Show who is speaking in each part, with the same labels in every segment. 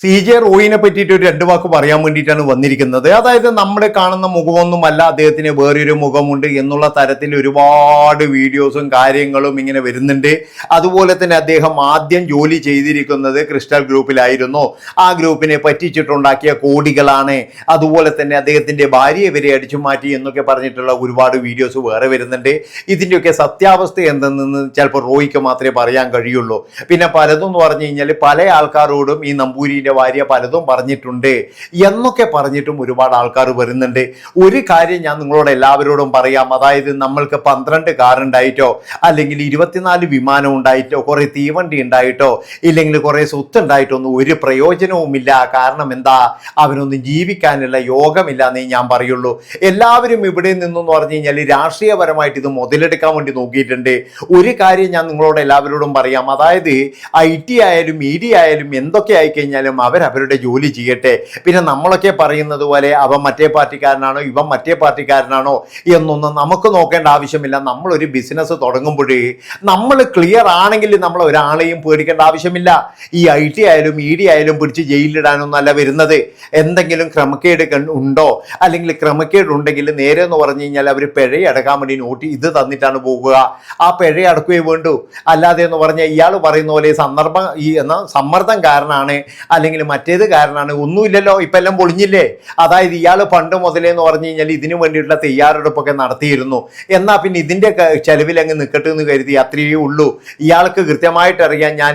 Speaker 1: CJ റോയിനെ പറ്റിയിട്ട് ഒരു രണ്ട് വാക്ക് പറയാൻ വേണ്ടിയിട്ടാണ് വന്നിരിക്കുന്നത്. അതായത് നമ്മൾ കാണുന്ന മുഖമൊന്നുമല്ല അദ്ദേഹത്തിന് വേറൊരു മുഖമുണ്ട് എന്നുള്ള തരത്തിൽ ഒരുപാട് വീഡിയോസും കാര്യങ്ങളും ഇങ്ങനെ വരുന്നുണ്ട്. അതുപോലെ തന്നെ അദ്ദേഹം ആദ്യം ജോലി ചെയ്തിരിക്കുന്നത് ക്രിസ്റ്റൽ ഗ്രൂപ്പിലായിരുന്നു. ആ ഗ്രൂപ്പിനെ പറ്റിച്ചിട്ടുണ്ടാക്കിയ കോടികളാണ്. അതുപോലെ തന്നെ അദ്ദേഹത്തിന്റെ ഭാര്യയെ വരെ അടിച്ചു മാറ്റി എന്നൊക്കെ പറഞ്ഞിട്ടുള്ള ഒരുപാട് വീഡിയോസ് വേറെ വരുന്നുണ്ട്. ഇതിൻ്റെയൊക്കെ സത്യാവസ്ഥ എന്തെന്ന് ചിലപ്പോൾ റോയിക്ക് മാത്രമേ പറയാൻ കഴിയുള്ളൂ. പിന്നെ പലതും എന്ന് പറഞ്ഞു കഴിഞ്ഞാൽ പല ആൾക്കാരോടും ഈ നമ്പൂരി ഭാര്യ പലതും പറഞ്ഞിട്ടുണ്ട് എന്നൊക്കെ പറഞ്ഞിട്ടും ഒരുപാട് ആൾക്കാർ വരുന്നുണ്ട്. ഒരു കാര്യം ഞാൻ നിങ്ങളോട് എല്ലാവരോടും പറയാം, അതായത് നമ്മൾക്ക് 12 കാർ ഉണ്ടായിട്ടോ അല്ലെങ്കിൽ 24 വിമാനം ഉണ്ടായിട്ടോ കുറെ തീവണ്ടി ഉണ്ടായിട്ടോ ഇല്ലെങ്കിൽ കുറെ സ്വത്ത് ഉണ്ടായിട്ടോ ഒന്നും ഒരു പ്രയോജനവുമില്ല. കാരണം എന്താ, അവനൊന്നും ജീവിക്കാനുള്ള യോഗമില്ല എന്നേ ഞാൻ പറയുള്ളൂ. എല്ലാവരും ഇവിടെ നിന്നെന്ന് പറഞ്ഞു കഴിഞ്ഞാൽ രാഷ്ട്രീയപരമായിട്ട് ഇത് മുതലെടുക്കാൻ വേണ്ടി നോക്കിയിട്ടുണ്ട്. ഒരു കാര്യം ഞാൻ നിങ്ങളോട് എല്ലാവരോടും പറയാം, അതായത് IT ആയാലും മീഡിയ ആയാലും എന്തൊക്കെ ആയിക്കഴിഞ്ഞാലും അവരവരുടെ ജോലി ചെയ്യട്ടെ. പിന്നെ നമ്മളൊക്കെ പറയുന്നത് പോലെ അവൻ മറ്റേ പാർട്ടിക്കാരനാണോ ഇവൻ മറ്റേ പാർട്ടിക്കാരനാണോ എന്നൊന്നും നമുക്ക് നോക്കേണ്ട ആവശ്യമില്ല. നമ്മളൊരു ബിസിനസ് തുടങ്ങുമ്പോഴേ നമ്മൾ ക്ലിയർ ആണെങ്കിൽ നമ്മൾ ഒരാളെയും പേടിക്കേണ്ട ആവശ്യമില്ല. ഈ IT ആയാലും മീഡിയ ആയാലും പിടിച്ച് ജയിലിലിടാനൊന്നല്ല വരുന്നത്. എന്തെങ്കിലും ക്രമക്കേട് ഉണ്ടോ അല്ലെങ്കിൽ ക്രമക്കേട് ഉണ്ടെങ്കിൽ നേരെ എന്ന് പറഞ്ഞു കഴിഞ്ഞാൽ അവർ പിഴയടക്കാൻ വേണ്ടി നോട്ട് ഇത് തന്നിട്ടാണ് പോകുക. ആ പിഴയടക്കുകയേ വേണ്ടൂ. അല്ലാതെ എന്ന് പറഞ്ഞാൽ ഇയാൾ പറയുന്ന പോലെ സമ്മർദ്ദം കാരണമാണ് അല്ലെങ്കിൽ മറ്റേത് കാരണമാണ് ഒന്നുമില്ലല്ലോ. ഇപ്പം എല്ലാം പൊളിഞ്ഞില്ലേ. അതായത് ഇയാൾ പണ്ട് മുതലേ എന്ന് പറഞ്ഞു കഴിഞ്ഞാൽ ഇതിനു വേണ്ടിയിട്ടുള്ള തയ്യാറെടുപ്പൊക്കെ നടത്തിയിരുന്നു. എന്നാൽ പിന്നെ ഇതിൻ്റെ ചെലവിൽ അങ്ങ് നിൽക്കട്ടെ എന്ന് കരുതി അത്രയേ ഉള്ളൂ. ഇയാൾക്ക് കൃത്യമായിട്ട് അറിയാം ഞാൻ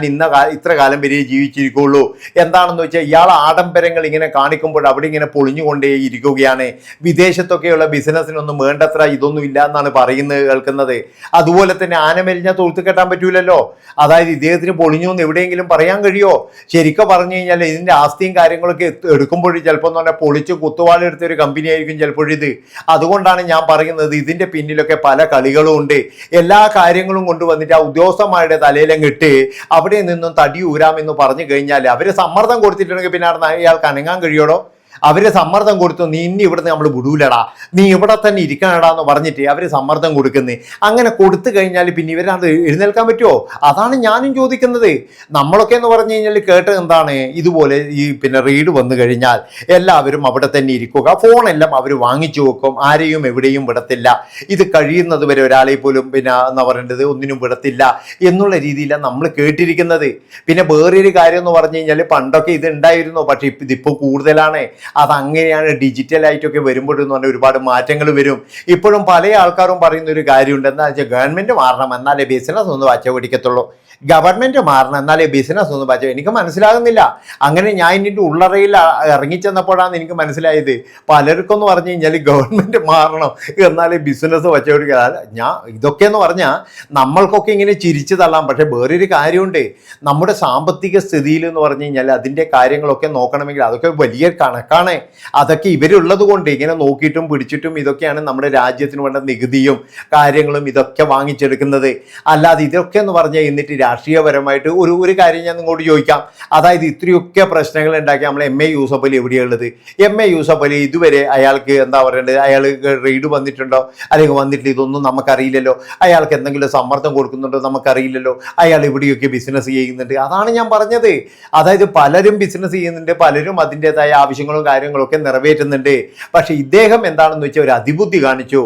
Speaker 1: ഇത്ര കാലം വരെ ജീവിച്ചിരിക്കുള്ളൂ. എന്താണെന്ന് വെച്ചാൽ ഇയാൾ ആഡംബരങ്ങൾ ഇങ്ങനെ കാണിക്കുമ്പോൾ അവിടെ ഇങ്ങനെ പൊളിഞ്ഞുകൊണ്ടേ ഇരിക്കുകയാണ്. വിദേശത്തൊക്കെയുള്ള ബിസിനസ്സിനൊന്നും വേണ്ടത്ര ഇതൊന്നും ഇല്ല എന്നാണ് പറയുന്നത് കേൾക്കുന്നത്. അതുപോലെ തന്നെ ആന മെലിഞ്ഞാൽ തൊഴുത്ത് കെട്ടാൻ പറ്റൂലല്ലോ. അതായത് ഇദ്ദേഹത്തിന് പൊളിഞ്ഞു എന്ന് എവിടെയെങ്കിലും പറയാൻ കഴിയുമോ? ശരിക്കും പറഞ്ഞു കഴിഞ്ഞാൽ ഇതിൻ്റെ ആസ്തിയും കാര്യങ്ങളൊക്കെ എടുക്കുമ്പോഴും ചിലപ്പോൾ എന്ന് പറഞ്ഞാൽ പൊളിച്ച് കുത്തുവാളെടുത്ത ഒരു കമ്പനി ആയിരിക്കും ചിലപ്പോഴിത്. അതുകൊണ്ടാണ് ഞാൻ പറയുന്നത് ഇതിൻ്റെ പിന്നിലൊക്കെ പല കളികളും ഉണ്ട്. എല്ലാ കാര്യങ്ങളും കൊണ്ടുവന്നിട്ട് ആ ഉദ്യോഗസ്ഥന്മാരുടെ തലയിലും ഇട്ട് അവിടെ നിന്നും തടി ഊരാമെന്ന് പറഞ്ഞു കഴിഞ്ഞാൽ അവർ സമ്മർദ്ദം കൊടുത്തിട്ടുണ്ടെങ്കിൽ പിന്നെ അയാൾക്ക് അനങ്ങാൻ കഴിയോടോ? അവര് സമ്മർദ്ദം കൊടുത്തു, നീ ഇനി ഇവിടുന്ന് നമ്മൾ വിടൂലടാ, നീ ഇവിടെ തന്നെ ഇരിക്കണടാ എന്ന് പറഞ്ഞിട്ട് അവർ സമ്മർദ്ദം കൊടുക്കുന്നത്. അങ്ങനെ കൊടുത്തു കഴിഞ്ഞാൽ പിന്നെ ഇവരത് എഴുന്നേൽക്കാൻ പറ്റുമോ? അതാണ് ഞാനും ചോദിക്കുന്നത്. നമ്മളൊക്കെ എന്ന് പറഞ്ഞു കഴിഞ്ഞാൽ കേട്ട് എന്താണ്, ഇതുപോലെ ഈ റെയ്ഡ് വന്നു കഴിഞ്ഞാൽ എല്ലാവരും അവിടെ തന്നെ ഇരിക്കുക, ഫോണെല്ലാം അവർ വാങ്ങിച്ചു വെക്കും, ആരെയും എവിടെയും വിടത്തില്ല, ഇത് കഴിയുന്നത് വരെ ഒരാളെ പോലും എന്താ പറയേണ്ടത് ഒന്നിനും വിടത്തില്ല എന്നുള്ള രീതിയിലാണ് നമ്മൾ കേട്ടിരിക്കുന്നത്. പിന്നെ വേറൊരു കാര്യം എന്ന് പറഞ്ഞു കഴിഞ്ഞാൽ പണ്ടൊക്കെ ഇത് ഉണ്ടായിരുന്നു, പക്ഷെ ഇതിപ്പോൾ കൂടുതലാണ്. അതങ്ങനെയാണ് ഡിജിറ്റലായിട്ടൊക്കെ വരുമ്പോഴെന്ന് പറഞ്ഞാൽ ഒരുപാട് മാറ്റങ്ങൾ വരും. ഇപ്പോഴും പല ആൾക്കാരും പറയുന്ന ഒരു കാര്യമുണ്ട്, എന്താ വെച്ചാൽ ഗവൺമെൻറ് മാറണം എന്നാലേ ബിസിനസ് ഒന്ന് വച്ച പിടിക്കത്തുള്ളൂ, ഗവൺമെൻറ് മാറണം എന്നാലേ ബിസിനസ് ഒന്ന് വച്ച. എനിക്ക് മനസ്സിലാകുന്നില്ല. അങ്ങനെ ഞാൻ ഇതിൻ്റെ ഉള്ളറയിൽ ഇറങ്ങിച്ചെന്നപ്പോഴാണ് എനിക്ക് മനസ്സിലായത് പലർക്കും എന്ന് പറഞ്ഞു കഴിഞ്ഞാൽ ഗവൺമെൻറ് മാറണം എന്നാലേ ബിസിനസ് വച്ച പിടിക്കുക. ഇതൊക്കെ എന്ന് പറഞ്ഞാൽ നമ്മൾക്കൊക്കെ ഇങ്ങനെ ചിരിച്ചു തള്ളാം. പക്ഷെ വേറൊരു കാര്യമുണ്ട്, നമ്മുടെ സാമ്പത്തിക സ്ഥിതിയിൽ എന്ന് പറഞ്ഞു കഴിഞ്ഞാൽ അതിൻ്റെ കാര്യങ്ങളൊക്കെ നോക്കണമെങ്കിൽ അതൊക്കെ വലിയ കണക്കാണ്. അതൊക്കെ ഇവരുള്ളത് കൊണ്ട് ഇങ്ങനെ നോക്കിയിട്ടും പിടിച്ചിട്ടും ഇതൊക്കെയാണ് നമ്മുടെ രാജ്യത്തിന് വേണ്ട നികുതിയും കാര്യങ്ങളും ഇതൊക്കെ വാങ്ങിച്ചെടുക്കുന്നത്. അല്ലാതെ ഇതൊക്കെ എന്ന് പറഞ്ഞാൽ എന്നിട്ട് രാഷ്ട്രീയപരമായിട്ട് ഒരു കാര്യം ഞാൻ നിങ്ങളോട് ചോദിക്കാം. അതായത് ഇത്രയൊക്കെ പ്രശ്നങ്ങൾ ഉണ്ടാക്കി നമ്മൾ MA യൂസഫ് അലി എവിടെയുള്ളത്? MA യൂസഫ് അലി ഇതുവരെ അയാൾക്ക് എന്താ പറയേണ്ടത്, അയാൾ റെയ്ഡ് വന്നിട്ടുണ്ടോ അല്ലെങ്കിൽ വന്നിട്ടില്ല ഇതൊന്നും നമുക്കറിയില്ലല്ലോ. അയാൾക്ക് എന്തെങ്കിലും സമ്മർദ്ദം കൊടുക്കുന്നുണ്ടോ നമുക്കറിയില്ലല്ലോ. അയാൾ എവിടെയൊക്കെ ബിസിനസ് ചെയ്യുന്നുണ്ട്. അതാണ് ഞാൻ പറഞ്ഞത്. അതായത് പലരും ബിസിനസ് ചെയ്യുന്നുണ്ട്, പലരും അതിൻ്റെതായ ആവശ്യങ്ങളും കാര്യങ്ങളൊക്കെ നിറവേറ്റുന്നുണ്ട്. പക്ഷെ ഇദ്ദേഹം എന്താണെന്ന് വെച്ചാൽ ഒരു അതിബുദ്ധി കാണിച്ചു.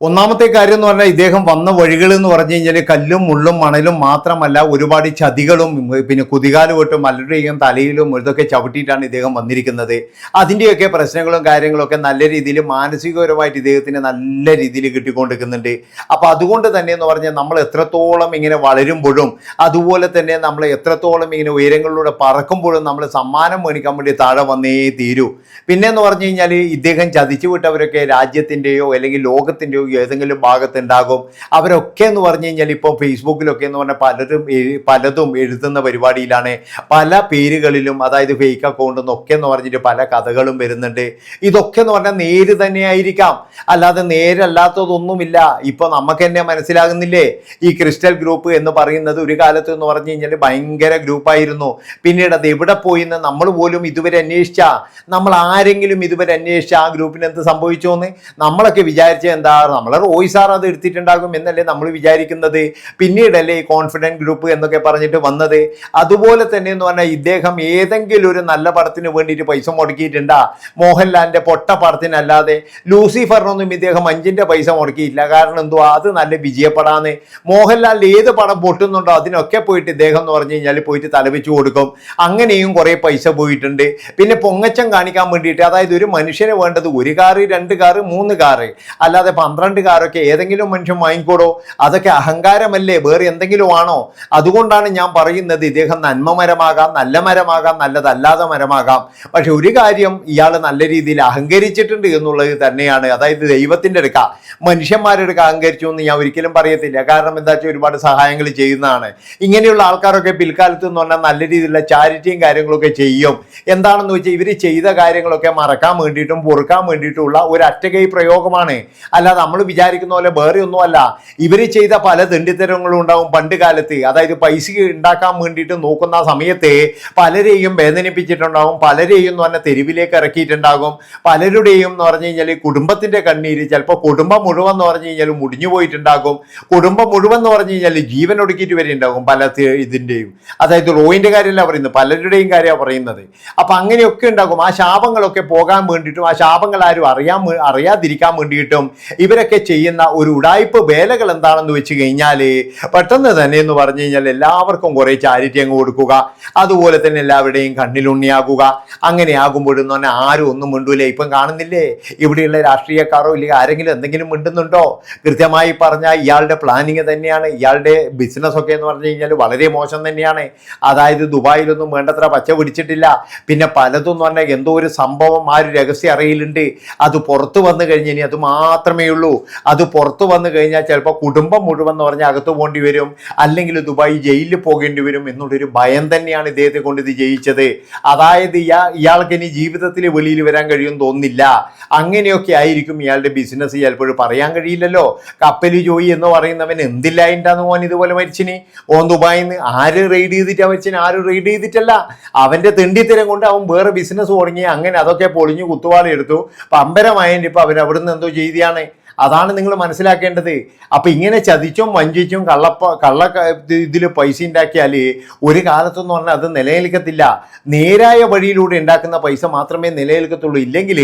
Speaker 1: ഒന്നാമത്തെ കാര്യം എന്ന് പറഞ്ഞാൽ ഇദ്ദേഹം വന്ന വഴികൾ എന്ന് പറഞ്ഞു കഴിഞ്ഞാൽ കല്ലും മുള്ളും മണലും മാത്രമല്ല ഒരുപാട് ചതികളും കുതികാല് വെട്ടും മലരുടെയും തലയിലും ഇതൊക്കെ ചവിട്ടിയിട്ടാണ് ഇദ്ദേഹം വന്നിരിക്കുന്നത്. അതിൻ്റെയൊക്കെ പ്രശ്നങ്ങളും കാര്യങ്ങളൊക്കെ നല്ല രീതിയിൽ മാനസികപരമായിട്ട് ഇദ്ദേഹത്തിന് നല്ല രീതിയിൽ കിട്ടിക്കൊണ്ടിരിക്കുന്നുണ്ട്. അപ്പം അതുകൊണ്ട് തന്നെ എന്ന് പറഞ്ഞാൽ നമ്മൾ എത്രത്തോളം ഇങ്ങനെ വളരുമ്പോഴും അതുപോലെ തന്നെ നമ്മൾ എത്രത്തോളം ഇങ്ങനെ ഉയരങ്ങളിലൂടെ പറക്കുമ്പോഴും നമ്മൾ സമ്മാനം മേടിക്കാൻ വേണ്ടി താഴെ വന്നേ തീരൂ. പിന്നെ എന്ന് പറഞ്ഞു കഴിഞ്ഞാൽ ഇദ്ദേഹം ചതിച്ചു വിട്ടവരൊക്കെ രാജ്യത്തിൻ്റെയോ അല്ലെങ്കിൽ ലോകത്തിൻ്റെയോ ഏതെങ്കിലും ഭാഗത്തുണ്ടാകും. അവരൊക്കെ എന്ന് പറഞ്ഞു കഴിഞ്ഞാൽ ഇപ്പോൾ ഫേസ്ബുക്കിലൊക്കെ എന്ന് പറഞ്ഞാൽ പലതും എഴുതുന്ന പരിപാടിയിലാണ്. പല പേരുകളിലും അതായത് ഫേക്ക് അക്കൗണ്ട് എന്നൊക്കെ എന്ന് പറഞ്ഞിട്ട് പല കഥകളും വരുന്നുണ്ട്. ഇതൊക്കെ എന്ന് പറഞ്ഞാൽ നേര് തന്നെയായിരിക്കാം, അല്ലാതെ നേരല്ലാത്തതൊന്നുമില്ല. ഇപ്പൊ നമുക്ക് തന്നെ മനസ്സിലാകുന്നില്ലേ, ഈ ക്രിസ്റ്റൽ ഗ്രൂപ്പ് എന്ന് പറയുന്നത് ഒരു കാലത്ത് എന്ന് പറഞ്ഞു കഴിഞ്ഞാൽ ഭയങ്കര ഗ്രൂപ്പായിരുന്നു. പിന്നീട് അത് എവിടെ പോയി എന്ന് നമ്മൾ പോലും ഇതുവരെ അന്വേഷിച്ച, നമ്മൾ ആരെങ്കിലും ഇതുവരെ അന്വേഷിച്ച ആ ഗ്രൂപ്പിന് എന്ത് സംഭവിച്ചോന്ന് നമ്മളൊക്കെ വിചാരിച്ച എന്താ, നമ്മളെ റോയ് സാർ അത് എടുത്തിട്ടുണ്ടാകും എന്നല്ലേ നമ്മൾ വിചാരിക്കുന്നത്. പിന്നീടല്ലേ ഈ കോൺഫിഡൻറ്റ് ഗ്രൂപ്പ് എന്നൊക്കെ പറഞ്ഞിട്ട് വന്നത്. അതുപോലെ തന്നെ എന്ന് പറഞ്ഞാൽ ഇദ്ദേഹം ഏതെങ്കിലും ഒരു നല്ല പടത്തിന് വേണ്ടിയിട്ട് പൈസ മുടക്കിയിട്ടുണ്ടാ? മോഹൻലാലിന്റെ പൊട്ട പടത്തിനല്ലാതെ. ലൂസിഫറിനൊന്നും ഇദ്ദേഹം 5 പൈസ മുടക്കിയില്ല. കാരണം എന്തുവാ, അത് നല്ല വിജയപ്പെടാന്ന്. മോഹൻലാലിന്റെ ഏത് പടം പൊട്ടുന്നുണ്ടോ അതിനൊക്കെ പോയിട്ട് ഇദ്ദേഹം എന്ന് പറഞ്ഞു കഴിഞ്ഞാൽ പോയിട്ട് തലവെച്ച് കൊടുക്കും. അങ്ങനെയും കുറെ പൈസ പോയിട്ടുണ്ട്. പിന്നെ പൊങ്ങച്ചം കാണിക്കാൻ വേണ്ടിയിട്ട്, അതായത് ഒരു മനുഷ്യന് വേണ്ടത് 1 കാറ് 2 കാറ് 3 കാറ്, അല്ലാതെ 12 കാറൊക്കെ ഏതെങ്കിലും മനുഷ്യൻ വാങ്ങിക്കോടോ? അതൊക്കെ അഹങ്കാരമല്ലേ, വേറെ എന്തെങ്കിലും ആണോ? അതുകൊണ്ടാണ് ഞാൻ പറയുന്നത്, ഇദ്ദേഹം നന്മ മരമാകാം, നല്ല മരമാകാം, നല്ലതല്ലാത്ത മരമാകാം. പക്ഷെ ഒരു കാര്യം ഇയാൾ നല്ല രീതിയിൽ അഹങ്കരിച്ചിട്ടുണ്ട് എന്നുള്ളത് തന്നെയാണ്. അതായത് ദൈവത്തിന്റെ അടുക്ക, മനുഷ്യന്മാരുടെ അടുക്ക അഹങ്കരിച്ചു എന്ന് ഞാൻ ഒരിക്കലും പറയത്തില്ല. കാരണം എന്താ വെച്ചാൽ ഒരുപാട് സഹായങ്ങൾ ചെയ്യുന്നതാണ്. ഇങ്ങനെയുള്ള ആൾക്കാരൊക്കെ പിൽക്കാലത്ത് എന്ന് പറഞ്ഞാൽ നല്ല രീതിയിലുള്ള ചാരിറ്റിയും കാര്യങ്ങളൊക്കെ ചെയ്യും. എന്താണെന്ന് വെച്ചാൽ ഇവർ ചെയ്ത കാര്യങ്ങളൊക്കെ മറക്കാൻ വേണ്ടിയിട്ടും പൊറുക്കാൻ വേണ്ടിയിട്ടുള്ള ഒരു അറ്റകൈ പ്രയോഗമാണ്. അല്ലാതെ നമ്മൾ വിചാരിക്കുന്ന പോലെ വേറെ ഒന്നുമല്ല. ഇവർ ചെയ്ത പല ദണ്ഡിത്തരങ്ങളും ഉണ്ടാവും പണ്ട് കാലത്ത്. അതായത് പൈസ ഉണ്ടാക്കാൻ വേണ്ടിയിട്ട് നോക്കുന്ന സമയത്ത് പലരെയും വേദനിപ്പിച്ചിട്ടുണ്ടാകും, പലരെയും എന്ന് പറഞ്ഞാൽ തെരുവിലേക്ക് ഇറക്കിയിട്ടുണ്ടാകും. പലരുടെയും എന്ന് പറഞ്ഞു കഴിഞ്ഞാൽ കുടുംബത്തിന്റെ കണ്ണീര്, ചിലപ്പോൾ കുടുംബം മുഴുവൻ എന്ന് പറഞ്ഞു കഴിഞ്ഞാൽ മുടിഞ്ഞു പോയിട്ടുണ്ടാകും. കുടുംബം മുഴുവൻ എന്ന് പറഞ്ഞു കഴിഞ്ഞാൽ ജീവൻ ഒടുക്കിയിട്ട് വരെ ഉണ്ടാകും പല ഇതിൻ്റെയും. അതായത് റോയിന്റെ കാര്യമല്ല പറയുന്നത്, പലരുടെയും കാര്യമാണ് പറയുന്നത്. അപ്പൊ അങ്ങനെയൊക്കെ ഉണ്ടാകും. ആ ശാപങ്ങളൊക്കെ പോകാൻ വേണ്ടിയിട്ടും ആ ശാപങ്ങൾ ആരും അറിയാതിരിക്കാൻ വേണ്ടിയിട്ടും ഇവരൊക്കെ ചെയ്യുന്ന ഒരു ഉടായ്പ വേലകൾ എന്താണെന്ന് വെച്ച് കഴിഞ്ഞാൽ പെട്ടെന്ന് തന്നെ എന്ന് പറഞ്ഞു കഴിഞ്ഞാൽ എല്ലാവർക്കും കുറെ ചാരിറ്റി അങ്ങ് കൊടുക്കുക, അതുപോലെ തന്നെ എല്ലാവരുടെയും കണ്ണിലുണ്ണിയാകുക. അങ്ങനെ ആകുമ്പോഴെന്ന് പറഞ്ഞാൽ ആരും ഒന്നും മിണ്ടൂലേ. ഇപ്പം കാണുന്നില്ലേ, ഇവിടെയുള്ള രാഷ്ട്രീയക്കാരോ ഇല്ലെങ്കിൽ ആരെങ്കിലും എന്തെങ്കിലും മിണ്ടുന്നുണ്ടോ? കൃത്യമായി പറഞ്ഞാൽ ഇയാളുടെ പ്ലാനിങ് തന്നെയാണ്. ഇയാളുടെ ബിസിനസ് ഒക്കെ എന്ന് പറഞ്ഞു കഴിഞ്ഞാൽ വളരെ മോശം തന്നെയാണ്. അതായത് ദുബായിലൊന്നും വേണ്ടത്ര പച്ച പിടിച്ചിട്ടില്ല. പിന്നെ പലതും എന്ന് പറഞ്ഞാൽ എന്തോ ഒരു സംഭവം ആ ഒരു രഹസ്യം അറിയിലുണ്ട്. അത് പുറത്തു വന്നു കഴിഞ്ഞാൽ ഇനി അത് മാത്രമേ ഉള്ളൂ. അത് പുറത്തു വന്നു കഴിഞ്ഞാൽ ചിലപ്പോൾ കുടുംബം മുഴുവൻ എന്ന് പറഞ്ഞാൽ അകത്ത് പോകേണ്ടി വരും, അല്ലെങ്കിൽ ദുബായ് ജയിലിൽ പോകേണ്ടി വരും എന്നുള്ളൊരു ഭയം തന്നെയാണ് ഇദ്ദേഹത്തെ കൊണ്ട് ഇത് ജയിച്ചത്. അതായത് ഇയാൾക്ക് ഇനി ജീവിതത്തിൽ വെളിയിൽ വരാൻ കഴിയുമെന്ന് തോന്നുന്നില്ല. അങ്ങനെയൊക്കെ ആയിരിക്കും ഇയാളുടെ ബിസിനസ്. ചിലപ്പോൾ പറയാൻ കഴിയില്ലല്ലോ. കപ്പൽ ജോയി എന്ന് പറയുന്നവൻ എന്തില്ലായിട്ടാന്ന് പോകാൻ ഇതുപോലെ മരിച്ചിന്. ഓൻ ദുബായിന്ന് ആര് റെയ്ഡ് ചെയ്തിട്ടാ മരിച്ചിന്? ആരും റെയ്ഡ് ചെയ്തിട്ടല്ല. അവന്റെ തെണ്ടിത്തരം കൊണ്ട് അവൻ വേറെ ബിസിനസ് തുടങ്ങി. അങ്ങനെ അതൊക്കെ പൊളിഞ്ഞു കുത്തുവാളി എടുത്തു. പമ്പരമായതിൻ്റെ ഇപ്പൊ അവൻ അവിടുന്ന് എന്തോ ചെയ്തിയാണ്. അതാണ് നിങ്ങൾ മനസ്സിലാക്കേണ്ടത്. അപ്പൊ ഇങ്ങനെ ചതിച്ചും വഞ്ചിച്ചും കള്ള ഇതിൽ പൈസ ഉണ്ടാക്കിയാൽ ഒരു കാലത്തെന്ന് പറഞ്ഞാൽ അത് നിലനിൽക്കത്തില്ല. നേരായ വഴിയിലൂടെ ഉണ്ടാക്കുന്ന പൈസ മാത്രമേ നിലനിൽക്കത്തുള്ളൂ. ഇല്ലെങ്കിൽ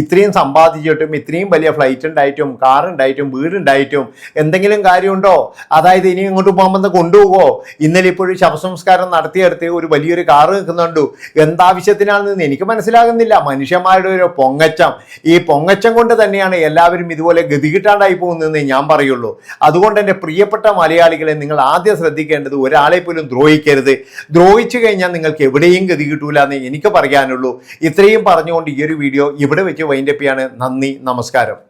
Speaker 1: ഇത്രയും സമ്പാദിച്ചിട്ടും ഇത്രയും വലിയ ഫ്ലൈറ്റ് ഉണ്ടായിട്ടും കാറുണ്ടായിട്ടും വീടുണ്ടായിട്ടും എന്തെങ്കിലും കാര്യമുണ്ടോ? അതായത് ഇനി ഇങ്ങോട്ട് പോകുമ്പോൾ കൊണ്ടുപോകുമോ? ഇന്നലെ ഇപ്പോഴും ശവസംസ്കാരം നടത്തിയെടുത്ത് ഒരു വലിയൊരു കാറ് നിൽക്കുന്നുണ്ട്. എന്താവശ്യത്തിനാണെന്ന് എനിക്ക് മനസ്സിലാകുന്നില്ല. മനുഷ്യന്മാരുടെ ഒരു പൊങ്ങച്ചം, ഈ പൊങ്ങച്ചം കൊണ്ട് തന്നെയാണ് എല്ലാവരും ഇതുപോലെ ഗതികിട്ടാണ്ടായി പോകുന്നതെന്ന് ഞാൻ പറയുള്ളൂ. അതുകൊണ്ട് എൻ്റെ പ്രിയപ്പെട്ട മലയാളികളെ, നിങ്ങൾ ആദ്യം ശ്രദ്ധിക്കേണ്ടത് ഒരാളെ പോലും ദ്രോഹിക്കരുത്. ദ്രോഹിച്ചു കഴിഞ്ഞാൽ നിങ്ങൾക്ക് എവിടെയും ഗതി കിട്ടൂല എന്ന് എനിക്ക് പറയാനുള്ളൂ. ഇത്രയും പറഞ്ഞുകൊണ്ട് ഈ ഒരു വീഡിയോ ഇവിടെ വെച്ച് വൈൻഡപ്പ് ചെയ്യാണ്. നന്ദി, നമസ്കാരം.